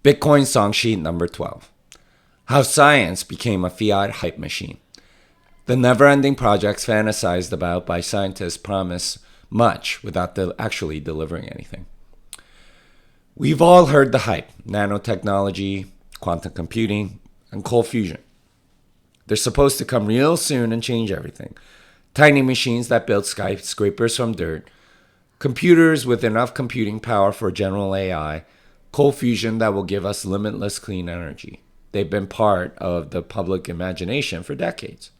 Bitcoin Songsheet number 12. How science became a fiat hype machine. The never-ending projects fantasized about by scientists promise much without actually delivering anything. We've all heard the hype: nanotechnology, quantum computing, and cold fusion. They're supposed to come real soon and change everything. Tiny machines that build skyscrapers from dirt, computers with enough computing power for general AI, cold fusion that will give us limitless clean energy. They've been part of the public imagination for decades.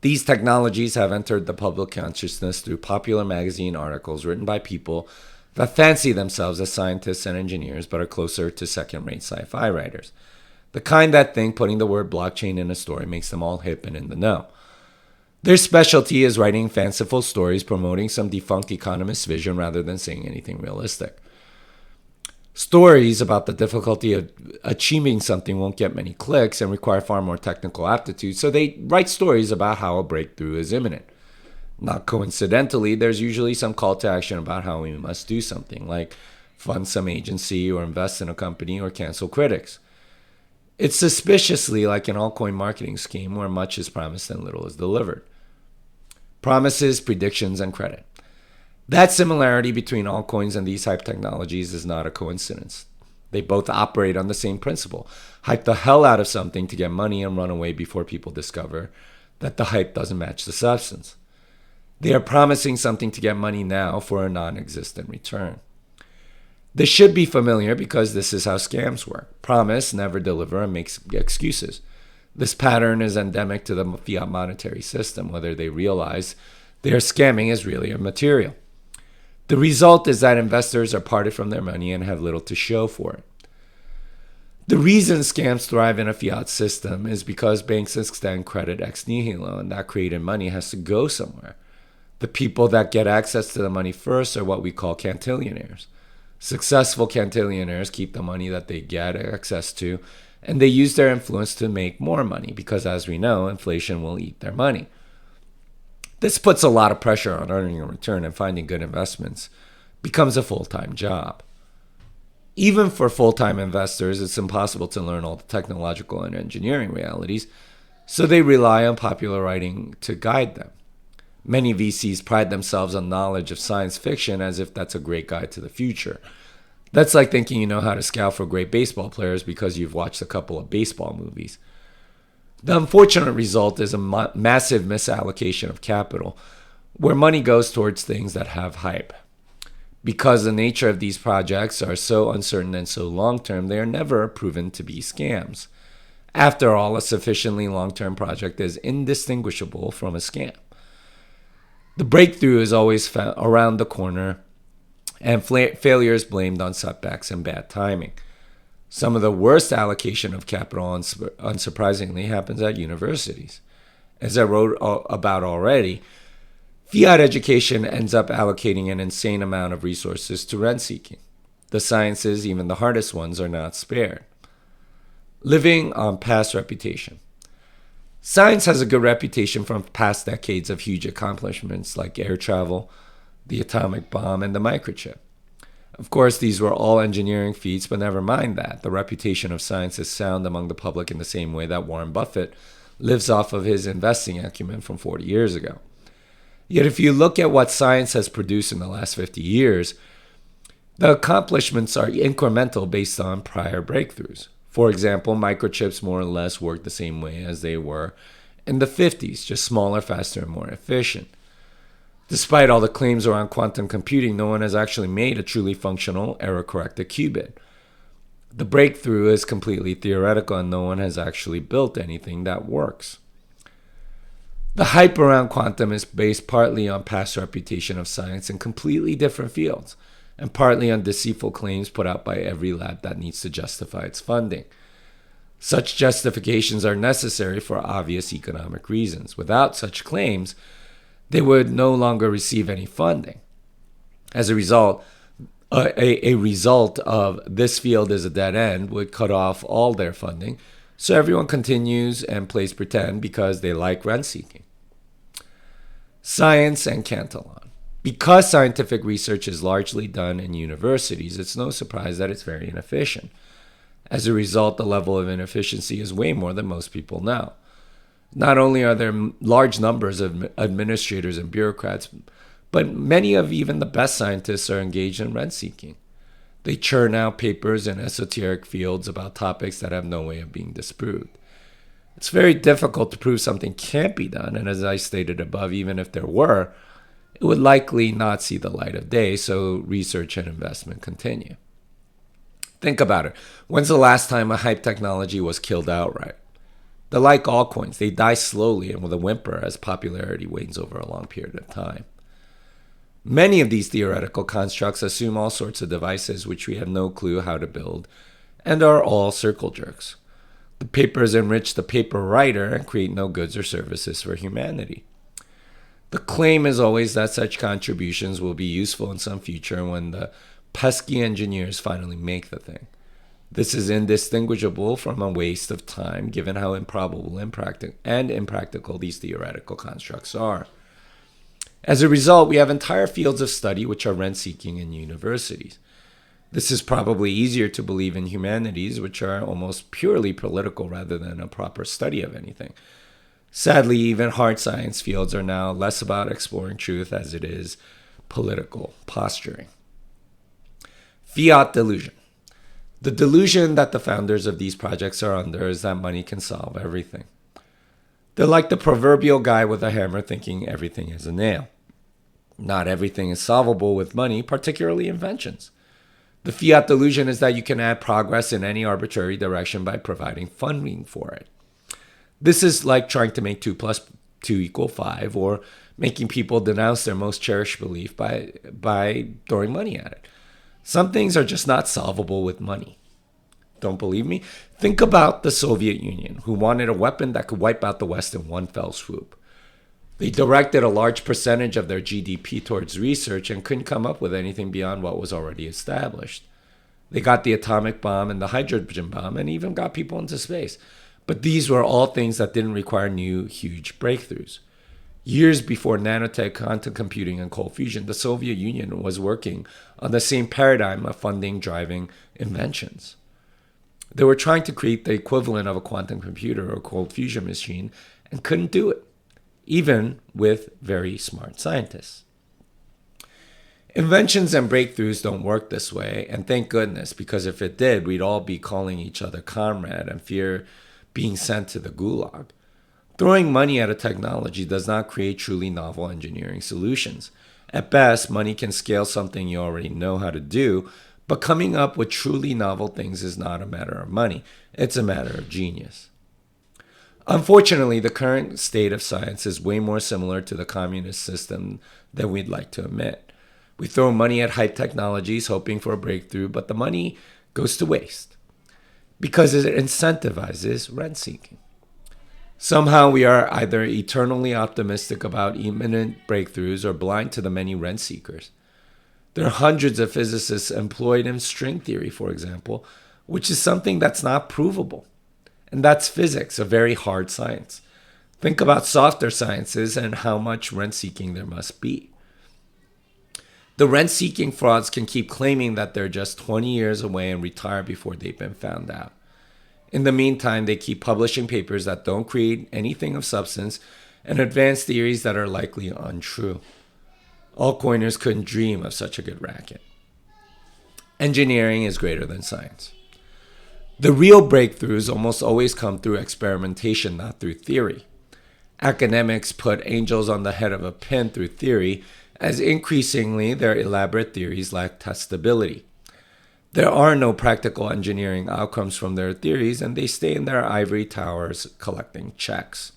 These technologies have entered the public consciousness through popular magazine articles written by people that fancy themselves as scientists and engineers but are closer to second-rate sci-fi writers. The kind that think putting the word blockchain in a story makes them all hip and in the know. Their specialty is writing fanciful stories promoting some defunct economist's vision rather than saying anything realistic. Stories about the difficulty of achieving something won't get many clicks and require far more technical aptitude, so they write stories about how a breakthrough is imminent. Not coincidentally, there's usually some call to action about how we must do something, like fund some agency or invest in a company or cancel critics. It's suspiciously like an altcoin marketing scheme where much is promised and little is delivered. Promises, predictions, and credit. That similarity between altcoins and these hype technologies is not a coincidence. They both operate on the same principle: hype the hell out of something to get money and run away before people discover that the hype doesn't match the substance. They are promising something to get money now for a non-existent return. This should be familiar because this is how scams work: promise, never deliver, and make excuses. This pattern is endemic to the fiat monetary system, whether they realize their scamming is really immaterial. The result is that investors are parted from their money and have little to show for it. The reason scams thrive in a fiat system is because banks extend credit ex nihilo, and that created money has to go somewhere. The people that get access to the money first are what we call cantillionaires. Successful cantillionaires keep the money that they get access to, and they use their influence to make more money because, as we know, inflation will eat their money. This puts a lot of pressure on earning a return, and finding good investments becomes a full-time job. Even for full-time investors, it's impossible to learn all the technological and engineering realities, so they rely on popular writing to guide them. Many VCs pride themselves on knowledge of science fiction as if that's a great guide to the future. That's like thinking you know how to scout for great baseball players because you've watched a couple of baseball movies. The unfortunate result is a massive misallocation of capital, where money goes towards things that have hype. Because the nature of these projects are so uncertain and so long-term, they are never proven to be scams. After all, a sufficiently long-term project is indistinguishable from a scam. The breakthrough is always around the corner, and failure is blamed on setbacks and bad timing. Some of the worst allocation of capital, unsurprisingly, happens at universities. As I wrote about already, fiat education ends up allocating an insane amount of resources to rent-seeking. The sciences, even the hardest ones, are not spared. Living on past reputation. Science has a good reputation from past decades of huge accomplishments like air travel, the atomic bomb, and the microchip. Of course, these were all engineering feats, but never mind that. The reputation of science is sound among the public in the same way that Warren Buffett lives off of his investing acumen from 40 years ago. Yet if you look at what science has produced in the last 50 years, the accomplishments are incremental based on prior breakthroughs. For example, microchips more or less work the same way as they were in the 50s, just smaller, faster, and more efficient. Despite all the claims around quantum computing, no one has actually made a truly functional, error-corrected qubit. The breakthrough is completely theoretical, and no one has actually built anything that works. The hype around quantum is based partly on past reputation of science in completely different fields, and partly on deceitful claims put out by every lab that needs to justify its funding. Such justifications are necessary for obvious economic reasons. Without such claims, they would no longer receive any funding. As a result, a result of this field is a dead end would cut off all their funding, so everyone continues and plays pretend because they like rent-seeking. Science and Cantillon. Because scientific research is largely done in universities, it's no surprise that it's very inefficient. As a result, the level of inefficiency is way more than most people know. Not only are there large numbers of administrators and bureaucrats, but many of even the best scientists are engaged in rent seeking. They churn out papers in esoteric fields about topics that have no way of being disproved. It's very difficult to prove something can't be done, and as I stated above, even if there were, it would likely not see the light of day, so research and investment continue. Think about it. When's the last time a hype technology was killed outright? They're like altcoins. They die slowly and with a whimper as popularity wanes over a long period of time. Many of these theoretical constructs assume all sorts of devices which we have no clue how to build and are all circle jerks. The papers enrich the paper writer and create no goods or services for humanity. The claim is always that such contributions will be useful in some future when the pesky engineers finally make the thing. This is indistinguishable from a waste of time given how improbable and impractical these theoretical constructs are. As a result, we have entire fields of study which are rent-seeking in universities. This is probably easier to believe in humanities, which are almost purely political rather than a proper study of anything. Sadly, even hard science fields are now less about exploring truth as it is political posturing. Fiat delusion. The delusion that the founders of these projects are under is that money can solve everything. They're like the proverbial guy with a hammer thinking everything is a nail. Not everything is solvable with money, particularly inventions. The fiat delusion is that you can add progress in any arbitrary direction by providing funding for it. This is like trying to make 2 plus 2 equal 5 or making people denounce their most cherished belief by throwing money at it. Some things are just not solvable with money. Don't believe me? Think about the Soviet Union, who wanted a weapon that could wipe out the West in one fell swoop. They directed a large percentage of their GDP towards research and couldn't come up with anything beyond what was already established. They got the atomic bomb and the hydrogen bomb and even got people into space. But these were all things that didn't require new, huge breakthroughs. Years before nanotech, quantum computing, and cold fusion, the Soviet Union was working on the same paradigm of funding driving inventions. They were trying to create the equivalent of a quantum computer or cold fusion machine and couldn't do it, even with very smart scientists. Inventions and breakthroughs don't work this way, and thank goodness, because if it did, we'd all be calling each other comrade and fear being sent to the gulag. Throwing money at a technology does not create truly novel engineering solutions. At best, money can scale something you already know how to do, but coming up with truly novel things is not a matter of money. It's a matter of genius. Unfortunately, the current state of science is way more similar to the communist system than we'd like to admit. We throw money at hype technologies hoping for a breakthrough, but the money goes to waste because it incentivizes rent-seeking. Somehow we are either eternally optimistic about imminent breakthroughs or blind to the many rent seekers. There are hundreds of physicists employed in string theory, for example, which is something that's not provable. And that's physics, a very hard science. Think about softer sciences and how much rent seeking there must be. The rent seeking frauds can keep claiming that they're just 20 years away and retire before they've been found out. In the meantime, they keep publishing papers that don't create anything of substance and advance theories that are likely untrue. Altcoiners couldn't dream of such a good racket. Engineering is greater than science. The real breakthroughs almost always come through experimentation, not through theory. Academics put angels on the head of a pin through theory, as increasingly their elaborate theories lack testability. There are no practical engineering outcomes from their theories, and they stay in their ivory towers collecting checks.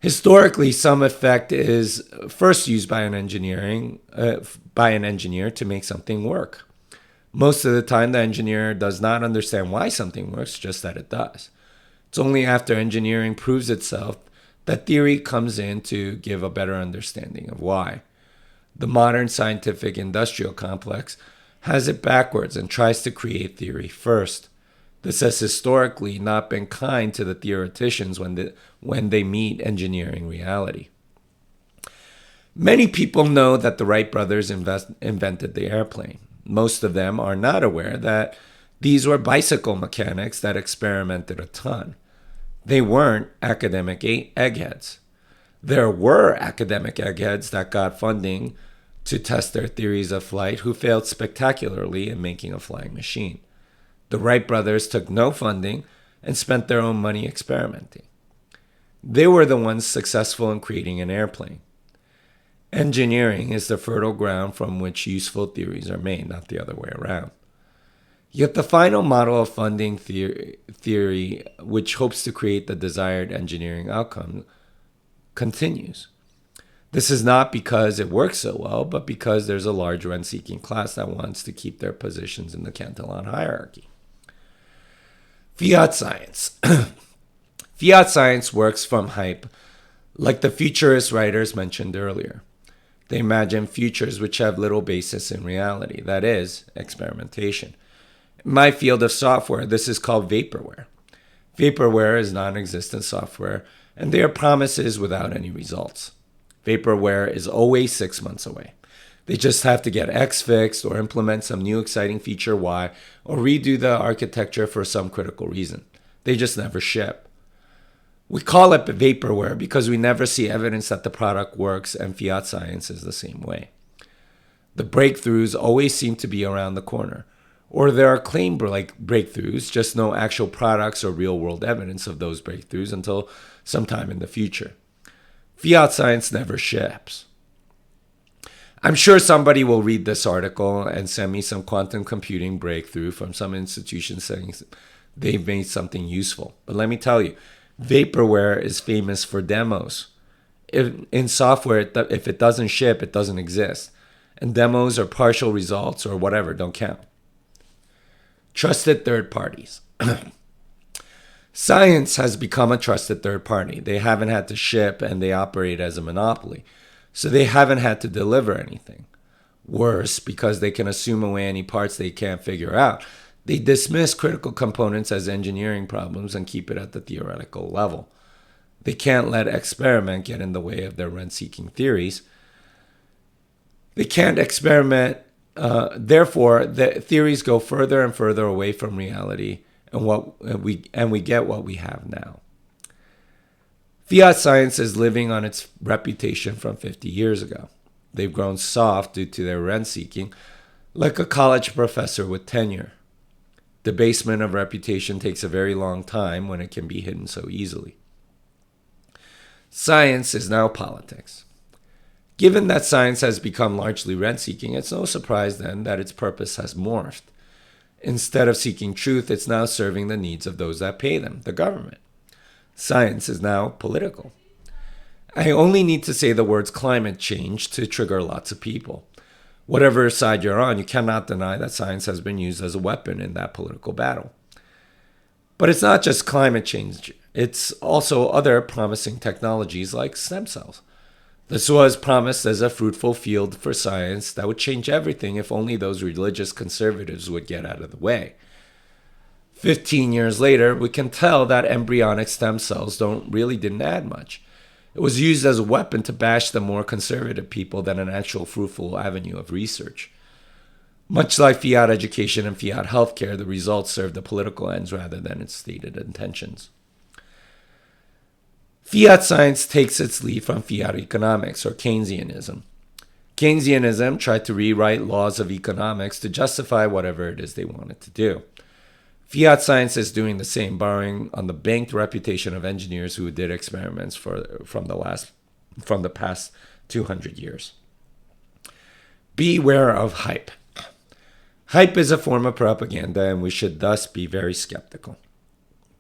Historically, some effect is first used by an engineer to make something work. Most of the time, the engineer does not understand why something works, just that it does. It's only after engineering proves itself that theory comes in to give a better understanding of why. The modern scientific industrial complex has it backwards and tries to create theory first. This has historically not been kind to the theoreticians when they meet engineering reality. Many people know that the Wright brothers invented the airplane. Most of them are not aware that these were bicycle mechanics that experimented a ton. They weren't academic eggheads. There were academic eggheads that got funding to test their theories of flight who failed spectacularly in making a flying machine. The Wright brothers took no funding and spent their own money experimenting. They were the ones successful in creating an airplane. Engineering is the fertile ground from which useful theories are made, not the other way around. Yet the final model of funding theory, which hopes to create the desired engineering outcome, continues. This is not because it works so well, but because there's a large rent-seeking class that wants to keep their positions in the Cantillon hierarchy. Fiat science. Fiat science works from hype, like the futurist writers mentioned earlier. They imagine futures which have little basis in reality, that is, experimentation. In my field of software, this is called vaporware. Vaporware is non-existent software, and they are promises without any results. Vaporware is always 6 months away. They just have to get X fixed or implement some new exciting feature Y or redo the architecture for some critical reason. They just never ship. We call it vaporware because we never see evidence that the product works, and fiat science is the same way. The breakthroughs always seem to be around the corner. Or there are claimed breakthroughs, just no actual products or real-world evidence of those breakthroughs until sometime in the future. Fiat science never ships. I'm sure somebody will read this article and send me some quantum computing breakthrough from some institution saying they've made something useful. But let me tell you, vaporware is famous for demos. In software, if it doesn't ship, it doesn't exist. And demos or partial results or whatever don't count. Trusted third parties. Science has become a trusted third party. They haven't had to ship and they operate as a monopoly. So they haven't had to deliver anything. Worse, because they can assume away any parts they can't figure out, they dismiss critical components as engineering problems and keep it at the theoretical level. They can't let experiment get in the way of their rent-seeking theories. They can't experiment. Therefore, the theories go further and further away from reality, and we get what we have now. Fiat science is living on its reputation from 50 years ago. They've grown soft due to their rent-seeking, like a college professor with tenure. Debasement of reputation takes a very long time when it can be hidden so easily. Science is now politics. Given that science has become largely rent-seeking, it's no surprise then that its purpose has morphed. Instead of seeking truth, it's now serving the needs of those that pay them, the government. Science is now political. I only need to say the words climate change to trigger lots of people. Whatever side you're on, you cannot deny that science has been used as a weapon in that political battle. But it's not just climate change. It's also other promising technologies like stem cells. This was promised as a fruitful field for science that would change everything if only those religious conservatives would get out of the way. 15 years later, we can tell that embryonic stem cells didn't add much. It was used as a weapon to bash the more conservative people than an actual fruitful avenue of research. Much like fiat education and fiat healthcare, the results served the political ends rather than its stated intentions. Fiat science takes its lead from fiat economics, or Keynesianism. Keynesianism tried to rewrite laws of economics to justify whatever it is they wanted to do. Fiat science is doing the same, borrowing on the banked reputation of engineers who did experiments from the past 200 years. Beware of hype. Hype is a form of propaganda, and we should thus be very skeptical.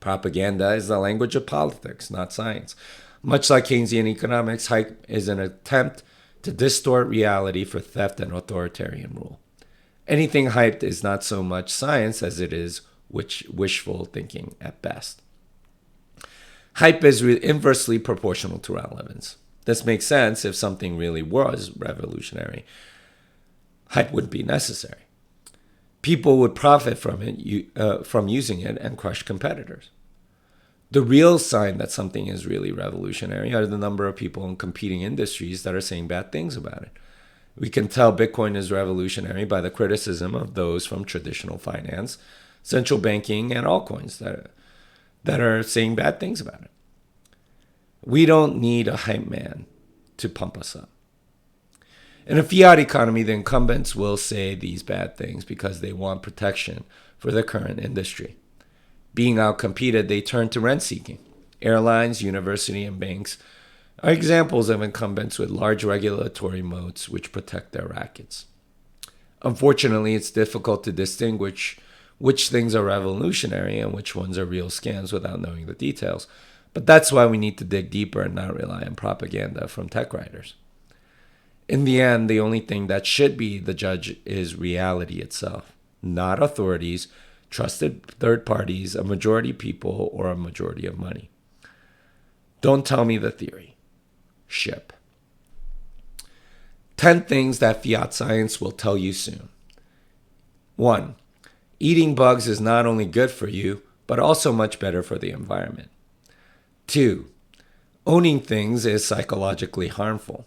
Propaganda is the language of politics, not science. Much like Keynesian economics, hype is an attempt to distort reality for theft and authoritarian rule. Anything hyped is not so much science as it is wishful thinking at best. Hype is inversely proportional to relevance. This makes sense if something really was revolutionary. Hype would be necessary. People would profit from it, from using it, and crush competitors. The real sign that something is really revolutionary are the number of people in competing industries that are saying bad things about it. We can tell Bitcoin is revolutionary by the criticism of those from traditional finance, central banking, and altcoins that are saying bad things about it. We don't need a hype man to pump us up. In a fiat economy, the incumbents will say these bad things because they want protection for the current industry. Being outcompeted, they turn to rent seeking. Airlines, university, and banks are examples of incumbents with large regulatory moats which protect their rackets. Unfortunately, it's difficult to distinguish which things are revolutionary and which ones are real scams without knowing the details. But that's why we need to dig deeper and not rely on propaganda from tech writers. In the end, the only thing that should be the judge is reality itself, not authorities, trusted third parties, a majority people, or a majority of money. Don't tell me the theory. Ship. 10 things that fiat science will tell you soon. 1. Eating bugs is not only good for you, but also much better for the environment. 2. Owning things is psychologically harmful.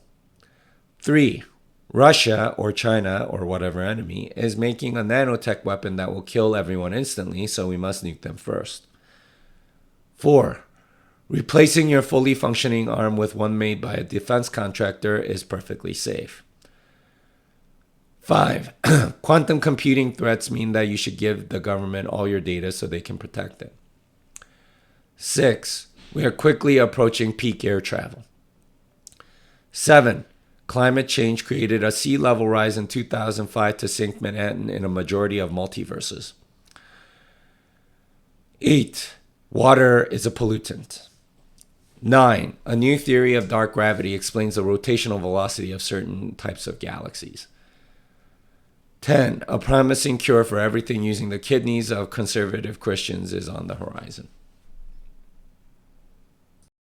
3. Russia or China or whatever enemy is making a nanotech weapon that will kill everyone instantly, so we must nuke them first. 4. Replacing your fully functioning arm with one made by a defense contractor is perfectly safe. 5. Quantum computing threats mean that you should give the government all your data so they can protect it. 6. We are quickly approaching peak air travel. 7. Climate change created a sea level rise in 2005 to sink Manhattan in a majority of multiverses. 8. Water is a pollutant. 9. A new theory of dark gravity explains the rotational velocity of certain types of galaxies. 10. A promising cure for everything using the kidneys of conservative Christians is on the horizon.